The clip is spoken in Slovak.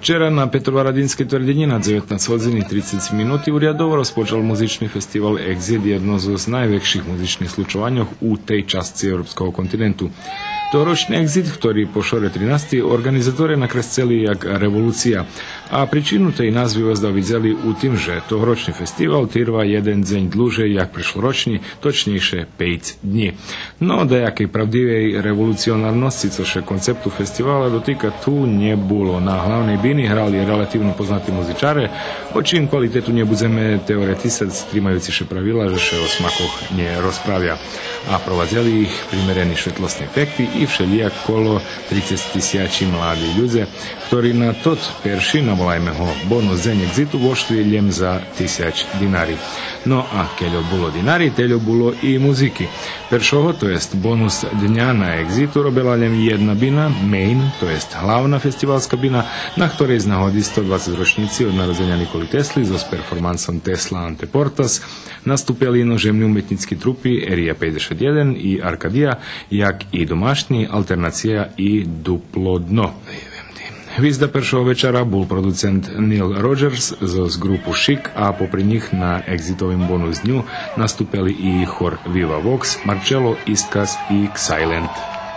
Вчера на Петровородинской твердине на 19:30 урядово розпочал музичний фестиваль «Екзит», jedno z najväčších muzičných slučovaní u tej časti európskeho kontinentu. Tohoročný Exit, ktorý po šore 13. organizatóri nakreslili jak revolúcia. A príčinu tej názvy ozda videli u tým, že tohoročný festival trvá jeden deň dlhšie jak prešloročný, točnejšie 5 dní. No dajakej pravdivej revolucionárnosti, což konceptu festivala dotýka, tu nebolo. Na hlavnej bini hrali relatívno poznatí muzičare, o čím kvalitetu nebudeme teoretisať, trímajúci še pravila, že še o smakoch nerozpravia. A provadzeli ich primerení svetlostní efekty i všelijak kolo 30 000 mladí ľudia, ktorí na tot perši, navolajme ho bonus deň Exitu, vošli ljem za 1000 dinari. No a keľo bolo dinari, teľo bolo i muziky. Peršoho, to jest bonus dňa na Exitu, robila ljem jedna bina, main, to jest hlavná festivalská bina, na ktorej z nahody 120 ročníci od narodzenia Nikoli Tesly so s performansom Tesla Ante Portas nastúpili nožemní umetnickí trupy Eria 51 i Arkadia, jak i domašní Alternácia i Duplo dno. Hvizda peršoho večera bol producent Neil Rogers z grupu Chic a popri nich na Exitovým bonus dňu nastúpili i chor Viva Vox, Marcello, Iskas i Xylent.